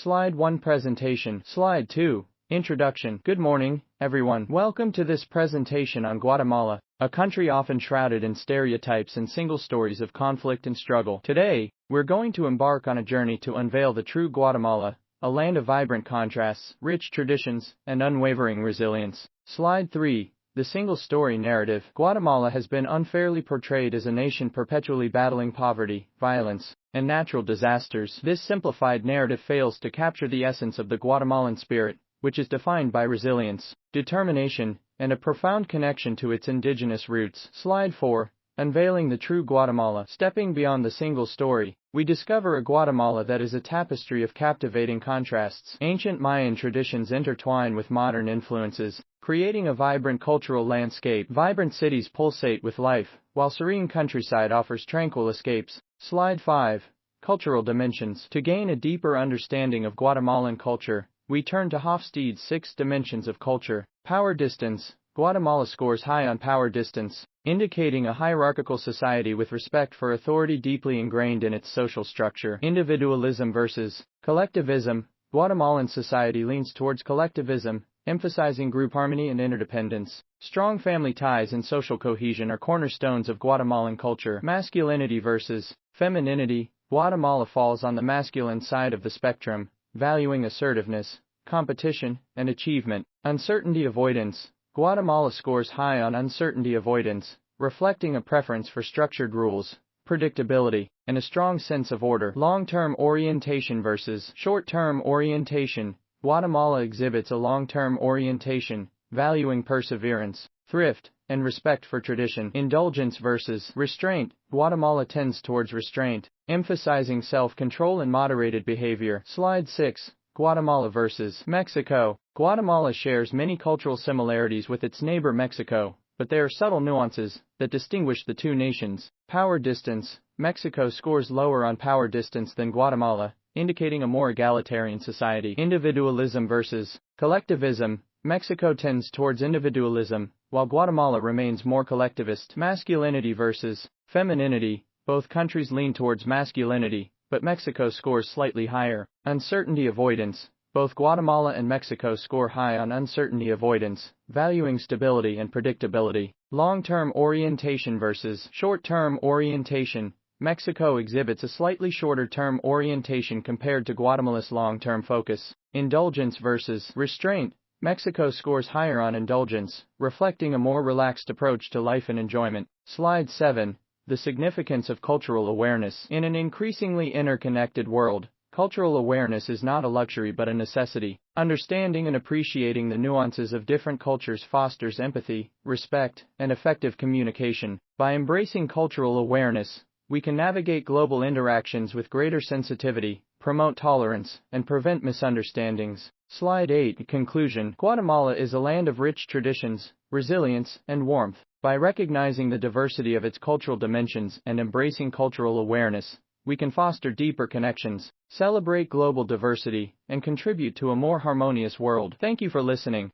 Slide 1 Presentation. Slide 2 Introduction. Good morning, everyone. Welcome to this presentation on Guatemala, a country often shrouded in stereotypes and single stories of conflict and struggle. Today, we're going to embark on a journey to unveil the true Guatemala, a land of vibrant contrasts, rich traditions, and unwavering resilience. Slide 3 The single-story narrative. Guatemala has been unfairly portrayed as a nation perpetually battling poverty, violence, and natural disasters. This simplified narrative fails to capture the essence of the Guatemalan spirit, which is defined by resilience, determination, and a profound connection to its indigenous roots. Slide 4 Unveiling the true Guatemala. Stepping beyond the single story, we discover a Guatemala that is a tapestry of captivating contrasts. Ancient Mayan traditions intertwine with modern influences, creating a vibrant cultural landscape. Vibrant cities pulsate with life, while serene countryside offers tranquil escapes. Slide 5 Cultural Dimensions. To gain a deeper understanding of Guatemalan culture, we turn to Hofstede's 6 Dimensions of Culture. Power Distance. Guatemala scores high on power distance, indicating a hierarchical society with respect for authority deeply ingrained in its social structure. Individualism versus collectivism. Guatemalan society leans towards collectivism, emphasizing group harmony and interdependence. Strong family ties and social cohesion are cornerstones of Guatemalan culture. Masculinity versus femininity. Guatemala falls on the masculine side of the spectrum, valuing assertiveness, competition, and achievement. Uncertainty avoidance. Guatemala scores high on uncertainty avoidance, reflecting a preference for structured rules, predictability, and a strong sense of order. Long-term orientation versus short-term orientation. Guatemala exhibits a long-term orientation, valuing perseverance, thrift, and respect for tradition. Indulgence versus restraint. Guatemala tends towards restraint, emphasizing self-control and moderated behavior. Slide 6 Guatemala versus Mexico. Guatemala shares many cultural similarities with its neighbor Mexico, but there are subtle nuances that distinguish the two nations. Power distance. Mexico scores lower on power distance than Guatemala, indicating a more egalitarian society. Individualism versus collectivism. Mexico tends towards individualism, while Guatemala remains more collectivist. Masculinity versus femininity. Both countries lean towards masculinity, but Mexico scores slightly higher. Uncertainty avoidance. Both Guatemala and Mexico score high on uncertainty avoidance, valuing stability and predictability. Long-term orientation versus short-term orientation. Mexico exhibits a slightly shorter-term orientation compared to Guatemala's long-term focus. Indulgence versus restraint. Mexico scores higher on indulgence, reflecting a more relaxed approach to life and enjoyment. Slide 7 The significance of cultural awareness. In an increasingly interconnected world, cultural awareness is not a luxury but a necessity. Understanding and appreciating the nuances of different cultures fosters empathy, respect, and effective communication. By embracing cultural awareness, we can navigate global interactions with greater sensitivity, promote tolerance, and prevent misunderstandings. Slide 8 Conclusion. Guatemala is a land of rich traditions, resilience, and warmth. By recognizing the diversity of its cultural dimensions and embracing cultural awareness, we can foster deeper connections, celebrate global diversity, and contribute to a more harmonious world. Thank you for listening.